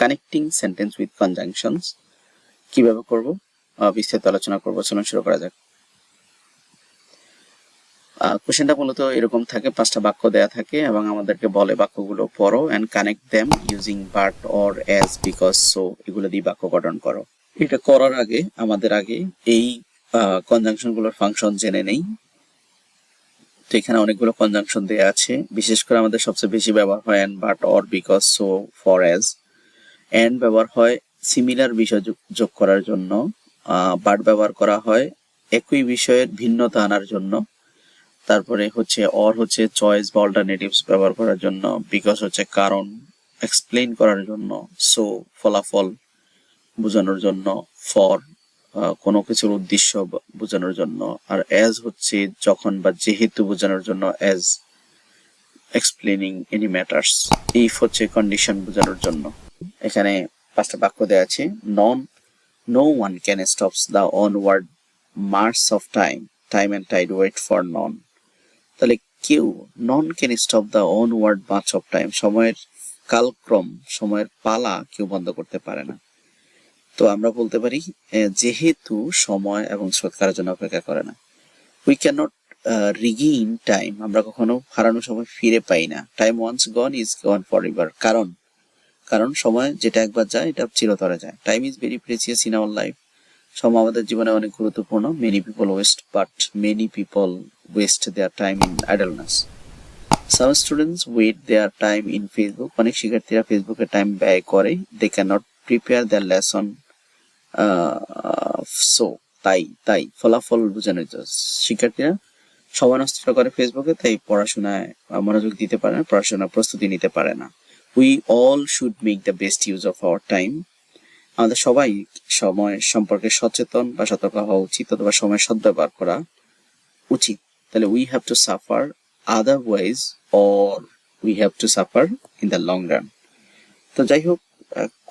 Connecting sentence with conjunctions কিভাবে করব বিস্তারিত আলোচনা করব। চলুন শুরু করা যাক। কোশ্চেনটা মূলত এরকম থাকে, 5টা বাক্য দেয়া থাকে এবং আমাদেরকে বলে বাক্যগুলো পড়ো and connect them using but or as, because, so এগুলো দিয়ে বাক্য গঠন করো। এটা করার আগে আমাদের এই কনজাংশন গুলোর ফাংশন জেনে নেই। তো এখানে অনেকগুলো কনজাংশন দেয়া আছে, বিশেষ করে আমাদের সবচেয়ে বেশি ব্যবহার হয় and, but, or, because, so, for, as. And ব্যবহার হয় সিমিলার বিষয় যোগ করার জন্য, বাট ব্যবহার করা হয় একই বিষয়ের ভিন্নতা আনার জন্য, তারপরে হচ্ছে অর হচ্ছে চয়েস বা অল্টারনেটিভস ব্যবহার করার জন্য, বিকজ হচ্ছে কারণ এক্সপ্লেইন করার জন্য, সো ফলাফল বোঝানোর জন্য, ফর কোনো কিছুর উদ্দেশ্য বোঝানোর জন্য, আর অ্যাজ হচ্ছে যখন বা যেহেতু বোঝানোর জন্য, as explaining any matters. If হচ্ছে কন্ডিশন বোঝানোর জন্য। এখানে 5টা বাক্য দেওয়া আছে। No one can stops the onward march of time and tide wait for none. তাহলে কেউ, none can stop the onward march of time, সময়ের কালক্রম, সময়ের পালা কেউ বন্ধ করতে পারে না। তো আমরা বলতে পারি যেহেতু সময় এবং স্রোত কারোর জন্য অপেক্ষা করে না। We can not regain time, আমরা কখনো হারানো সময় ফিরে পাই না। Time once gone is gone for ever, কারণ সময় যেটা একবার যায় এটা চিরতরে যায়। Time is very precious in our life, সময় আমাদের জীবনে অনেক গুরুত্বপূর্ণ। Many people waste their time in idleness. Some students waste their time in Facebook, অনেক শিক্ষার্থীরা ফেসবুকে টাইম ব্যয় করে। They can not prepare their lesson, so তাই ফলাফল বোঝানো যায়। শিক্ষার্থীরা সময় নষ্ট করে ফেসবুকে, তাই পড়াশোনায় মনোযোগ দিতে পারে না, পড়াশোনার প্রস্তুতি নিতে পারে না। We all should make the best use of our time, আমাদের সবাই সময় সম্পর্কে সচেতন বা সতর্ক হওয়া উচিত, অথবা সময় সদ্ব্যবহার করা উচিত। তাহলে we have to suffer otherwise, or we have to suffer in the long run. তো যাই হোক,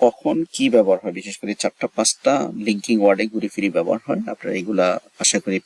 কখন কি ব্যবহার হয়, বিশেষ করে 4টা 5টা লিঙ্কিং ওয়ার্ডে ঘুরে ফিরে ব্যবহার হয়। আপনারা এগুলা আশা করি